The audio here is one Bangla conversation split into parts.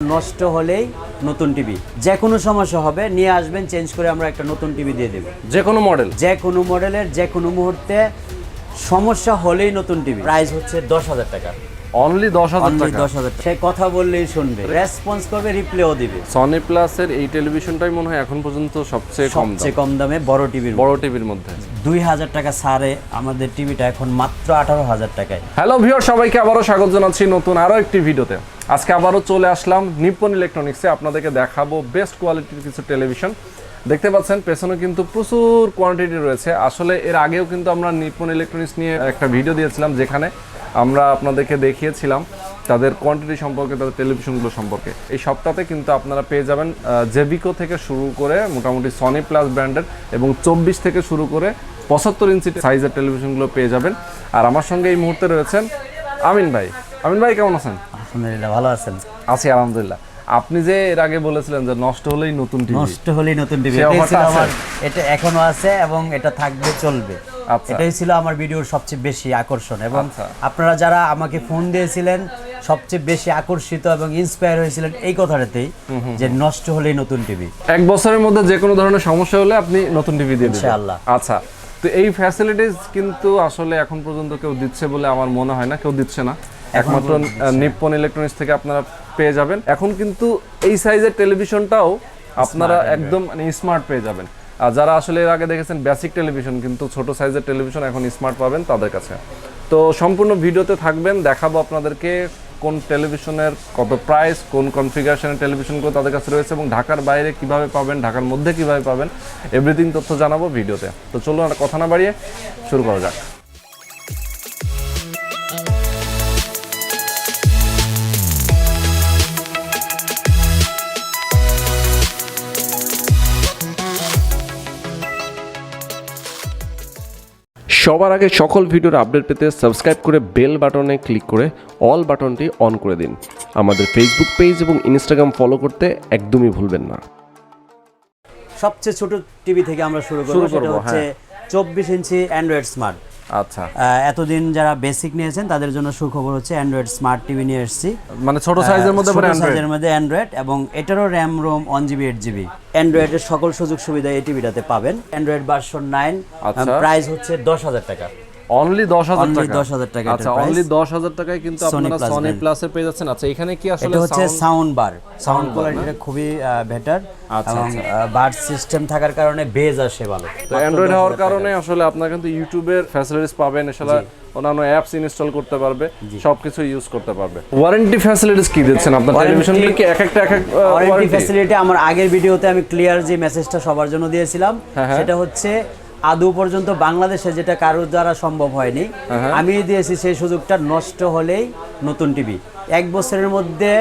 নষ্ট হলেই নতুন টিভি, যে কোনো সমস্যা হবে নিয়ে আসবেন, চেঞ্জ করে আমরা একটা নতুন টিভি দিয়ে দেব। যে কোনো মডেল, যে কোনো মডেলের, যে কোনো মুহূর্তে সমস্যা হলেই নতুন টিভি। প্রাইস হচ্ছে 10,000 টাকা, অনলি 10,000 টাকা। 10,000 সে কথা বললেই শুনবে, রেসপন্স করবে, রিপ্লেও দিবে। সনি প্লাসের এই টেলিভিশনটাই মনে হয় এখন পর্যন্ত সবচেয়ে কম দামে বড় টিভির মধ্যে 2,000 টাকা ছাড়ে আমাদের টিভিটা এখন মাত্র 18,000 টাকায়। হ্যালো ভিউয়ার, সবাইকে আবারও স্বাগত জানাচ্ছি নতুন আরও একটি ভিডিওতে। আজকে আবারও চলে আসলাম নিপ্পন ইলেকট্রনিক্সে, আপনাদেরকে দেখাবো বেস্ট কোয়ালিটির কিছু টেলিভিশন। দেখতে পাচ্ছেন পেছনে কিন্তু প্রচুর কোয়ান্টিটি রয়েছে। আসলে এর আগেও কিন্তু আমরা নিপ্পন ইলেকট্রনিক্স নিয়ে একটা ভিডিও দিয়েছিলাম, যেখানে আমরা আপনাদেরকে দেখিয়েছিলাম তাদের কোয়ান্টিটি সম্পর্কে, তাদের টেলিভিশনগুলো সম্পর্কে। এই সপ্তাহে কিন্তু আপনারা পেয়ে যাবেন জেবিকো থেকে শুরু করে মোটামুটি সনি প্লাস ব্র্যান্ডের এবং 24 থেকে শুরু করে 75 ইঞ্চি সাইজের টেলিভিশনগুলো পেয়ে যাবেন। আর আমার সঙ্গে এই মুহূর্তে রয়েছেন আমিন ভাই। আমিন ভাই কেমন আছেন? আলহামদুলিল্লাহ, ভালো আছেন? আছি আলহামদুলিল্লাহ। আপনি যে এর আগে বলেছিলেন যে নষ্ট হলেই নতুন টিভি, এটা এখনো আছে এবং এটা থাকবে, চলবে। এটাই ছিল আমার ভিডিওর সবচেয়ে বেশি আকর্ষণ, এবং আপনারা যারা আমাকে ফোন দিয়েছিলেন সবচেয়ে বেশি আকর্ষিত এবং ইন্সপায়ার হয়েছিলেন এই কথাটাতেই, যে নষ্ট হলেই নতুন টিভি। এক বছরের মধ্যে যে কোনো ধরনের সমস্যা হলে আপনি নতুন টিভি দিয়ে দিবেন ইনশাআল্লাহ। আচ্ছা, তো এই ফ্যাসিলিটিস কিন্তু আসলে এখন পর্যন্ত কেউ দিচ্ছে বলে আমার মনে হয় না, কেউ দিচ্ছে না। একমাত্র নিপ্পন ইলেকট্রনিক্স থেকে আপনারা পেয়ে যাবেন। এখন কিন্তু এই সাইজের টেলিভিশনটাও আপনারা একদম স্মার্ট পেয়ে যাবেন। আর যারা আসলে এর আগে দেখেছেন বেসিক টেলিভিশন, কিন্তু ছোট সাইজের টেলিভিশন এখন স্মার্ট পাবেন তাদের কাছে। তো সম্পূর্ণ ভিডিওতে থাকবেন, দেখাবো আপনাদেরকে কোন টেলিভিশনের কত প্রাইস, কোন কনফিগারেশনের টেলিভিশনগুলো তাদের কাছে রয়েছে এবং ঢাকার বাইরে কিভাবে পাবেন, ঢাকার মধ্যে কিভাবে পাবেন, এভরিথিং তথ্য জানাবো ভিডিওতে। তো চলুন আর কথা না বাড়িয়ে শুরু করা যাক। সবার আগে সকল ভিডিওর আপডেট পেতে সাবস্ক্রাইব করে বেল বাটনে ক্লিক করে অল বাটনটি অন করে দিন। আমাদের ফেসবুক পেজ এবং ইনস্টাগ্রাম ফলো করতে একদমই ভুলবেন না। সবচেয়ে ছোট টিভি থেকে আমরা শুরু করব, সেটা হচ্ছে 24 ইঞ্চি অ্যান্ড্রয়েড স্মার্ট। আচ্ছা, এতদিন যারা বেসিক নিয়েছেন তাদের জন্য সুখবর হচ্ছে অ্যান্ড্রয়েড স্মার্ট টিভি নিয়ে এসেছি। মানে ছোট সাইজের মধ্যে অ্যান্ড্রয়েড, এবং এটারও র্যাম রোম 1GB 8GB। অ্যান্ড্রয়েডের সকল সুযোগ সুবিধা এই টিভিটাতে পাবেন। অ্যান্ড্রয়েড ভার্সন 9, প্রাইস হচ্ছে 10,000 টাকা। অনলি 10,000 টাকা। 10,000 টাকা। আচ্ছা, অনলি 10,000 টাকায় কিন্তু আপনারা সনি প্লাসে পেয়ে যাচ্ছেন। আচ্ছা, এখানে কি আসলে এটা হচ্ছে সাউন্ড বার, সাউন্ড কোয়ালিটিটা খুবই বেটার, এবং বার সিস্টেম থাকার কারণে বেজ আসে ভালো। তো অ্যান্ড্রয়েড হওয়ার কারণে আসলে আপনারা কিন্তু ইউটিউবের ফ্যাসিলিটিস পাবেন, এছাড়া অন্যান্য অ্যাপস ইনস্টল করতে পারবে, সবকিছু ইউজ করতে পারবে। ওয়ারেন্টি ফ্যাসিলিটিস কি দিচ্ছেন আপনার টেলিভিশনগুলো? কি এক একটা ওয়ারেন্টি ফ্যাসিলিটি আমার আগের ভিডিওতে আমি ক্লিয়ার যে মেসেজটা সবার জন্য দিয়েছিলাম, সেটা হচ্ছে আদৌ পর্যন্ত বাংলাদেশে যেটা কারোর দ্বারা সম্ভব হয়নি, আমি দিয়েছি সেই সুযোগটা। নষ্ট হলেই নতুন টিভি, 1 বছরের মধ্যে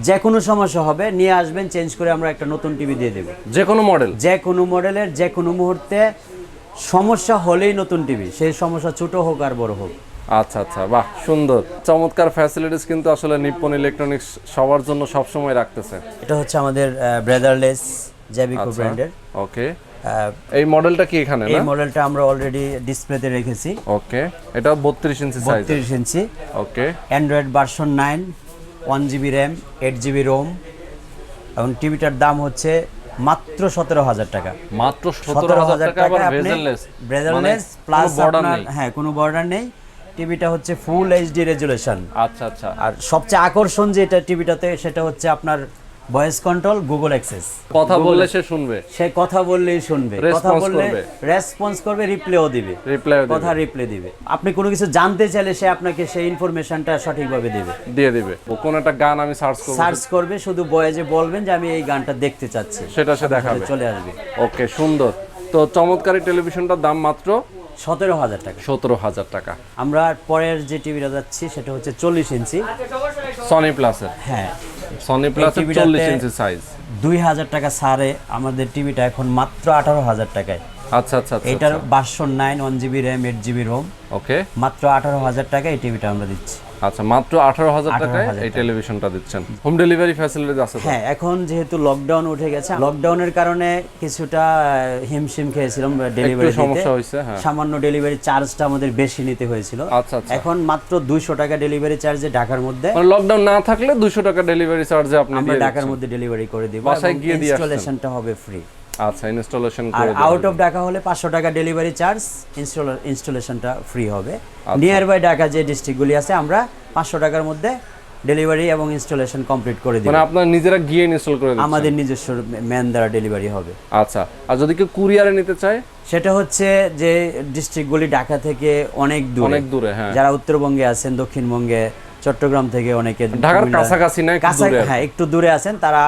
যে কোনো সমস্যা হবে নিয়ে আসবেন, চেঞ্জ করে আমরা একটা নতুন টিভি দিয়ে দেব। যে কোনো মডেল, যে কোনো মডেলের, যে কোনো মুহূর্তে সমস্যা হলেই নতুন টিভি, সেই সমস্যা ছোট হোক আর বড় হোক। আচ্ছা আচ্ছা, বাহ, সুন্দর চমৎকার ফ্যাসিলিটিস কিন্তু আসলে নিপ্পন ইলেকট্রনিক্স সবার জন্য সব সময় রাখতেছে। এটা হচ্ছে আমাদের ব্রাদারলেস জেবিকো ব্র্যান্ডের। ওকে, এই মডেলটা কি এখানে? এই মডেলটা আমরা অলরেডি ডিসপ্লেতে রেখেছি। ওকে, এটা 32 inch size. 32 inch. Okay, android version 9, 1GB RAM, 8GB ROM, এবং টিভিটার দাম হচ্ছে মাত্র 17,000 টাকা। মাত্র 17,000 টাকা, আবার ব্রেজারলেস প্লাস আপনার কোনো বর্ডার নেই। টিভিটা হচ্ছে ফুল এইচডি রেজুলেশন। আচ্ছা আচ্ছা, আর সবচেয়ে আকর্ষণ যে এটা টিভিটাতে, সেটা হচ্ছে আপনার ভয়েস কন্ট্রোল, গুগল অ্যাক্সেস। কথা বললে সে শুনবে, সে কথা বললেই শুনবে, কথা বললে রেসপন্স করবে, রিপ্লেও দিবে, কথা রিপ্লে দিবে। আপনি কোনো কিছু জানতে চাইলে সে আপনাকে সেই ইনফরমেশনটা সঠিকভাবে দিয়ে দিবে। ও কোন একটা গান আমি সার্চ করবে, শুধু ভয়েসে বলবেন যে আমি এই গানটা দেখতে চাচ্ছি, সেটা সে দেখাবে, চলে আসবে। ওকে, সুন্দর। তো চমৎকার এই টেলিভিশনটার দাম মাত্র 17,000 টাকা। 17,000 টাকা। আমরা পরের যে টিভিটা যাচ্ছি সেটা হচ্ছে 40 ইঞ্চি সনি প্লাসের। হ্যাঁ, সনি প্লাসের 40 ইঞ্চি সাইজ। 2,000 টাকা ছাড়ে আমাদের টিভিটা এখন মাত্র 18,000 টাকায়। আচ্ছা আচ্ছা, এটার version 9, 1GB RAM, 8GB Rome. ওকে, মাত্র 18,000 টাকা এই টিভিটা আমরা দিচ্ছি। আচ্ছা, মাত্র 18,000 টাকায় এই টেলিভিশনটা দিচ্ছেন। হোম ডেলিভারি ফ্যাসিলিটি আছে তো? হ্যাঁ, এখন যেহেতু লকডাউন উঠে গেছে, লকডাউনের কারণে কিছুটা হিমশিম খেয়েছিলাম ডেলিভারি সমস্যা হয়েছে। হ্যাঁ, সামান্য ডেলিভারি চার্জটা আমাদের বেশি নিতে হয়েছিল। আচ্ছা আচ্ছা। এখন মাত্র 200 টাকা ডেলিভারি চার্জে ঢাকার মধ্যে, মানে লকডাউন না থাকলে 200 টাকা ডেলিভারি চার্জে আপনি আমরা ঢাকার মধ্যে ডেলিভারি করে দিব, বাসায় গিয়ে দিয়ে ইনস্টলেশনটা হবে ফ্রি। আচ্ছা, ইনস্টলেশন আর করে আউট অফ ঢাকা হলে 500 টাকা ডেলিভারি চার্জ, ইনস্টলেশনটা ফ্রি হবে। নিয়ার বাই ঢাকা যে ডিস্ট্রিক্টগুলি আছে আমরা 500 টাকার মধ্যে ডেলিভারি এবং ইনস্টলেশন কমপ্লিট করে দিব। মানে আপনারা নিজেরা গিয়ে ইনস্টল করে দিচ্ছেন? আমাদের নিজস্ব ম্যান দ্বারা ডেলিভারি হবে। আচ্ছা, আর যদি কেউ কুরিয়ারে নিতে চায়? সেটা হচ্ছে যে ডিস্ট্রিক্টগুলি ঢাকা থেকে অনেক দূরে, হ্যাঁ, যারা উত্তরবঙ্গে আছেন, দক্ষিণবঙ্গে, চট্টগ্রাম থেকে অনেকে, ঢাকার কাছাকাছি না, হ্যাঁ একটু দূরে আছেন, তারা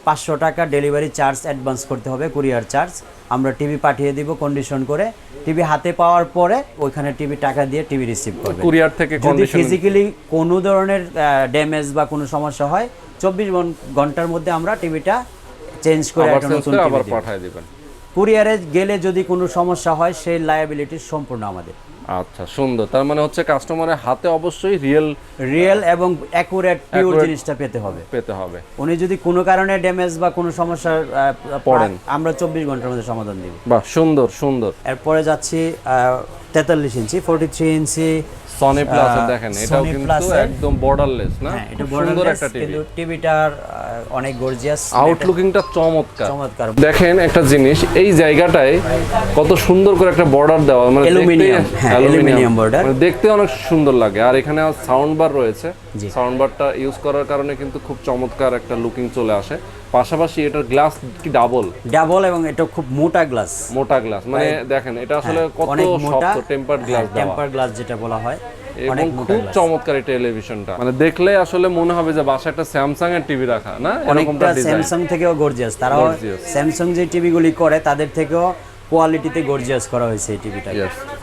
500 টাকা ডেলিভারি চার্জ অ্যাডভান্স করতে হবে, কুরিয়ার চার্জ। আমরা টিভি পাঠিয়ে দিব কন্ডিশন করে, টিভি হাতে পাওয়ার পরে ওইখানে টিভি টাকা দিয়ে টিভি রিসিভ করবে কুরিয়ার থেকে। যদি ফিজিক্যালি কোনো ধরনের ড্যামেজ বা কোনো সমস্যা হয় 24 ঘন্টার মধ্যে আমরা টিভিটা চেঞ্জ করে একটা নতুন টিভি পাঠিয়ে দিবেন। কুরিয়ারে গেলে যদি কোনো সমস্যা হয় সেই লায়াবিলিটি সম্পূর্ণ আমাদের। আচ্ছা, সুন্দর। তার মানে হচ্ছে কাস্টমারের হাতে অবশ্যই রিয়েল এবং অ্যাকুরেট পিওর জিনিসটা পেতে হবে। উনি যদি কোনো কারণে ড্যামেজ বা কোনো সমস্যার পড়েন, আমরা 24 ঘন্টার মধ্যে সমাধান দিব। বাহ, সুন্দর সুন্দর। এরপরে যাচ্ছি 43 ইঞ্চি 43 ইঞ্চি সনি প্লাস। দেখেন, এটাও কিন্তু একদম বর্ডারলেস না? হ্যাঁ, এটা সুন্দর একটা টিভি, কিন্তু টিভিটার অনেক গর্জিয়াস, আউটলুকিংটা চমৎকার। দেখেন একটা জিনিস, এই জায়গাটায় কত সুন্দর করে একটা বর্ডার দেওয়া, মানে অ্যালুমিনিয়াম বর্ডার, মানে দেখতে অনেক সুন্দর লাগে। আর এখানে সাউন্ড বার রয়েছে, সাউন্ড বারটা ইউজ করার কারণে কিন্তু খুব চমৎকার একটা লুকিং চলে আসে। পাশাপাশি এটার গ্লাস কি ডাবল এবং এটা খুব মোটা গ্লাস, মানে দেখেন এটা আসলে কত শক্ত, টেম্পারড গ্লাস যেটা বলা হয়, এবং খুব চমৎকার এই টেলিভিশনটা। মানে দেখলে আসলে মনে হবে যে বাসায় একটা স্যামসাং এর টিভি রাখা, না? অনেকটা স্যামসাং থেকেও গর্জিয়াস। তারাও স্যামসাং যে টিভিগুলি করে তাদের থেকেও কোয়ালিটিতে গর্জিয়াস করা হয়েছে এই টিভিটা।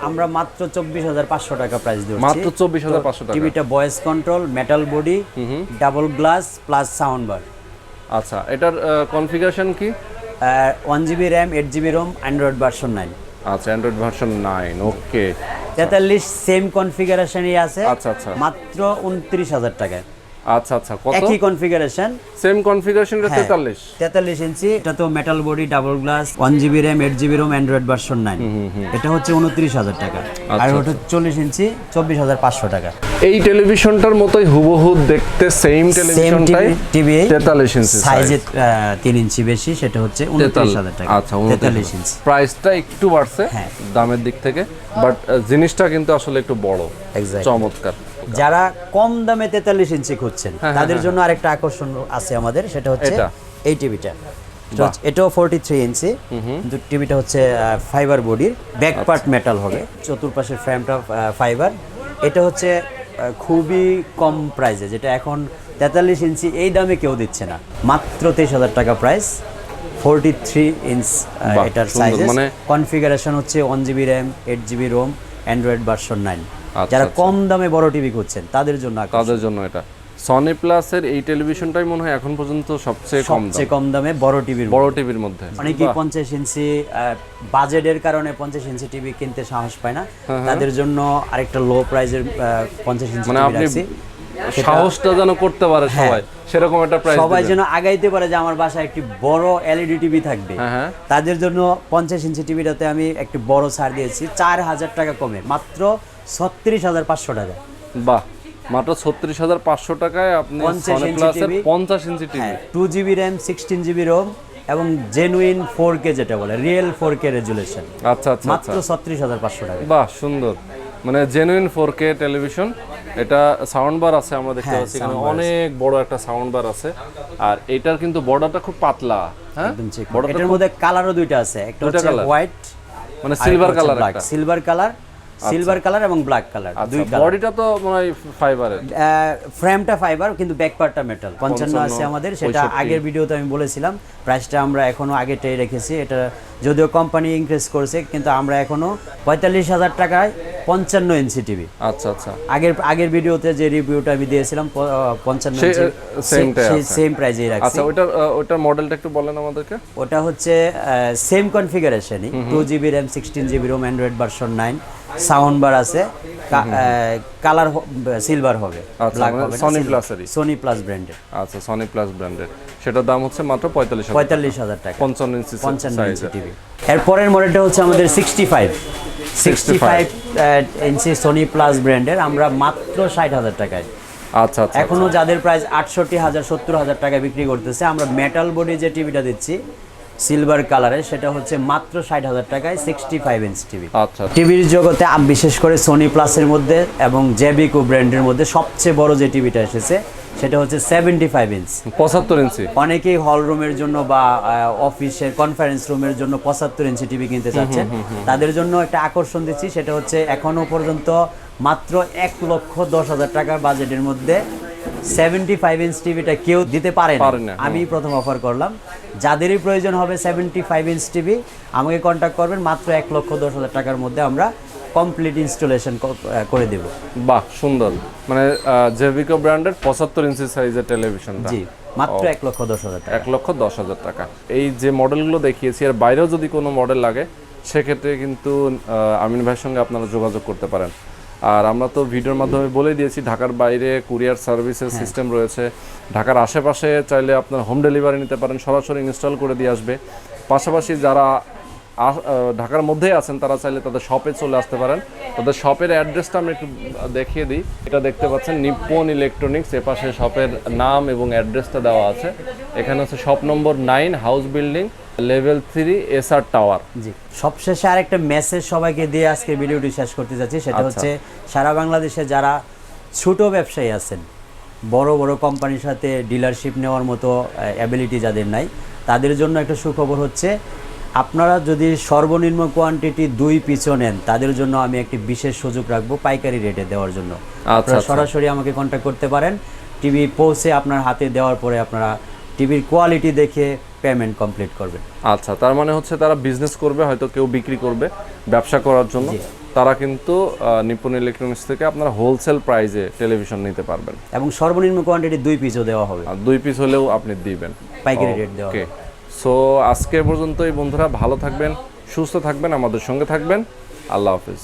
আমরা মাত্র 24,500 টাকা প্রাইস দিচ্ছি। মাত্র 24,500 টাকা। টিভিটা voice control, metal body, double glass plus sound bar. আচ্ছা, এটার কনফিগারেশন কি? 1GB RAM, 8GB ROM, android version 9। আচ্ছা, অ্যান্ড্রয়েড ভার্সন 9। ওকে, 43 সেম কনফিগারেশনই আছে। আচ্ছা আচ্ছা, মাত্র 29,000 টাকায়। আচ্ছা আচ্ছা, কত? একই কনফিগারেশন, সেম কনফিগারেশন। 43 ইঞ্চি, এটা তো metal body, double glass, 1GB RAM, 8GB ROM, android version 9। এটা হচ্ছে 29,000 টাকা। আর ওটা 40 ইঞ্চি, 24,500 টাকা। এই টেলিভিশনটার মতোই হুবহু দেখতে, সেম টেলিভিশনটাই টিভি 43 ইঞ্চি সাইজে 3 ইঞ্চি বেশি, সেটা হচ্ছে 29,000 টাকা। আচ্ছা, 43 ইঞ্চি। প্রাইসটা একটু বাড়ছে দামের দিক থেকে, বাট জিনিসটা কিন্তু আসলে একটু বড়, চমৎকার। যারা কম দামে 43 ইঞ্চি খুঁজছেন তাদের জন্য আরেকটা আকর্ষণ আছে আমাদের, সেটা হচ্ছে এই টিভিটা। এটাও 43 ইঞ্চি, কিন্তু টিভিটা হচ্ছে ফাইবার বডির, ব্যাক পার্ট মেটাল হবে, চতুর্পাশের ফ্রেমটা ফাইবার। এটা হচ্ছে খুবই কম প্রাইসে, যেটা এখন 43 ইঞ্চি এই দামে কেউ দিচ্ছে না। মাত্র 23,000 টাকা প্রাইস, 43 ইঞ্চ এটার সাইজ। মানে কনফিগারেশন হচ্ছে 1GB RAM, 8GB ROM, android version 9। যারা কম দামে বড় টিভি খুঁজছেন তাদের জন্য এটা সনি প্লাসের এই টেলিভিশনটাই মনে হয় এখন পর্যন্ত সবচেয়ে কম দামে বড় টিভির মধ্যে। অনেকেই 50 ইঞ্চি বাজেটের কারণে 50 ইঞ্চি টিভি কিনতে সাহস পায় না, তাদের জন্য আরেকটা লো প্রাইজের 50 ইঞ্চি মানে আপনি সাহসটা যেন করতে পারে সবাই, সেরকম একটা প্রাইস সবাই যেন আগাইতে পারে যে আমার বাসায় একটি বড় এলইডি টিভি থাকবে। তাদের জন্য 50 ইঞ্চি টিভিটাতে আমি একটি বড় ছাড় দিয়েছি 4,000 টাকা কমে, মাত্র 36,500 টাকা। বাহ, মাত্র 36,500 টাকায় আপনি সনি প্লাসের 50 inch TV, 2GB RAM, 16GB ROM এবং জেনুইন 4K যেটা বলে, রিয়েল 4K রেজুলেশন। আচ্ছা আচ্ছা, মাত্র 36,500 টাকা। বাহ, সুন্দর। মানে জেনুইন 4K টেলিভিশন। এটা সাউন্ড বার আছে, আমরা দেখতে পাচ্ছি এখানে অনেক বড় একটা সাউন্ড বার আছে। আর এটার কিন্তু বর্ডারটা খুব পাতলা। হ্যাঁ, এটার মধ্যে কালারও দুইটা আছে, একটা হচ্ছে হোয়াইট মানে সিলভার কালার, সিলভার কালার এবং ব্ল্যাক কালার, দুই কালার। বডিটা তো মানে ফাইবারের, ফ্রেমটা ফাইবার কিন্তু ব্যাক পার্টটা মেটাল। 55 আছে আমাদের, সেটা আগের ভিডিওতে আমি বলেছিলাম। প্রাইসটা আমরা এখনো আগেটাই রেখেছি, এটা যদিও কোম্পানি ইনক্রিজ করেছে, কিন্তু আমরা এখনো 45,000 টাকায় 55 ইঞ্চি টিভি। আচ্ছা আচ্ছা, আগের ভিডিওতে যে রিভিউটা আমি দিয়েছিলাম 55 ইঞ্চি, সেম প্রাইসেই রাখছি। আচ্ছা, ওটার মডেলটা একটু বলেন আমাদেরকে। ওটা হচ্ছে সেম কনফিগারেশনই, 2GB RAM, 16GB ROM, android version 9, sound bar আছে, কালার সিলভার হবে, আচ্ছা, ব্ল্যাক মানে হবে সনি প্লাসেরই। সনি প্লাস ব্র্যান্ডের। আচ্ছা, সনি প্লাস ব্র্যান্ডের, সেটার দাম হচ্ছে মাত্র 45,000 টাকা, 55 ইঞ্চি 55 ইঞ্চি টিভি। এরপরের মডেলটা হচ্ছে আমাদের 65 ইঞ্চি সনি প্লাস ব্র্যান্ডের, আমরা মাত্র 60,000 টাকায়। আচ্ছা আচ্ছা, এখনো যাদের প্রাইস 68,000 70,000 টাকায় বিক্রি করতেছে, আমরা মেটাল বডি যে টিভিটা দিচ্ছি সিলভার কালারের, সেটা হচ্ছে মাত্র 60,000 টাকায় 65 ইঞ্চ টিভি। আচ্ছা, টিভির জগতে বিশেষ করে সোনি প্লাসের মধ্যে এবং জেবিকো ব্র্যান্ডের মধ্যে সবচেয়ে বড় যে টিভিটা এসেছে সেটা হচ্ছে 75 ইঞ্চ, 75 ইঞ্চি। অনেকেই হল রুমের জন্য বা অফিসের কনফারেন্স রুমের জন্য 75 ইঞ্চি টিভি কিনতে চাচ্ছেন, তাদের জন্য একটা আকর্ষণ দিচ্ছি। সেটা হচ্ছে এখনো পর্যন্ত মাত্র 1,10,000 টাকার বাজেটের মধ্যে 75 ইঞ্চ টিভিটা কেউ দিতে পারে না, আমি প্রথম অফার করলাম। যাদেরই প্রয়োজন হবে 75 ইঞ্চ টিভি আমাকে কন্ট্যাক্ট করবেন, মাত্র 1,10,000 টাকার মধ্যে আমরা কমপ্লিট ইনস্টলেশন করে দেব। বাহ, সুন্দর। মানে জেভিকো ব্র্যান্ডের 75 ইঞ্চি সাইজের টেলিভিশনটা, জি, মাত্র 1,10,000 টাকা। 1,10,000 টাকা। এই যে মডেলগুলো দেখিয়েছি এর বাইরেও যদি কোনো মডেল লাগে সেক্ষেত্রে কিন্তু আমিন ভাইয়ের সঙ্গে আপনারা যোগাযোগ করতে পারেন। আর আমরা তো ভিডিওর মাধ্যমে বলে দিয়েছি ঢাকার বাইরে কুরিয়ার সার্ভিসের সিস্টেম রয়েছে, ঢাকার আশেপাশে চাইলে আপনারা হোম ডেলিভারি নিতে পারেন, সরাসরি ইনস্টল করে দিয়ে আসবে। পাশাপাশি যারা ঢাকার মধ্যেই আছেন তারা চাইলে তাদের শপে চলে আসতে পারেন। তাদের শপের অ্যাড্রেসটা আমি একটু দেখিয়ে দিই। এটা দেখতে পাচ্ছেন নিপ্পন ইলেকট্রনিক্স, এপাশে শপের নাম এবং অ্যাড্রেসটা দেওয়া আছে। এখানে হচ্ছে shop number 9, house building, level 3, SR tower. জি, সবশেষে আরেকটা মেসেজ সবাইকে দিয়ে আজকে ভিডিওটি শেষ করতে যাচ্ছি। সেটা হচ্ছে সারা বাংলাদেশে যারা ছোট ব্যবসায়ী আছেন, বড় বড় কোম্পানির সাথে ডিলারশিপ নেওয়ার মতো অ্যাবিলিটি যাদের নাই, তাদের জন্য একটা সুখবর হচ্ছে আপনারা যদি সর্বনিম্ন কোয়ান্টিটি 2 পিসও নেন, তাদের জন্য আমি একটি বিশেষ সুযোগ রাখবো পাইকারি রেটে দেওয়ার জন্য। আপনারা সরাসরি আমাকে কন্ট্যাক্ট করতে পারেন। টিভি পৌঁছে আপনার হাতে দেওয়ার পরে আপনারা টিভির কোয়ালিটি দেখে পেমেন্ট কমপ্লিট করবেন। আচ্ছা, তার মানে হচ্ছে তারা বিজনেস করবে, হয়তো কেউ বিক্রি করবে ব্যবসা করার জন্য, তারা কিন্তু নিপ্পন ইলেকট্রনিক্স থেকে আপনারা হোলসেল প্রাইসে টেলিভিশন নিতে পারবেন এবং সর্বনিম্ন কোয়ান্টিটি 2 পিসও দেওয়া হবে, আর 2 পিস হলেও আপনি দিবেন, পাইকারি রেট দেওয়া হবে। সো আজকে পর্যন্তই বন্ধুরা, ভালো থাকবেন, সুস্থ থাকবেন, আমাদের সঙ্গে থাকবেন। আল্লাহ হাফেজ।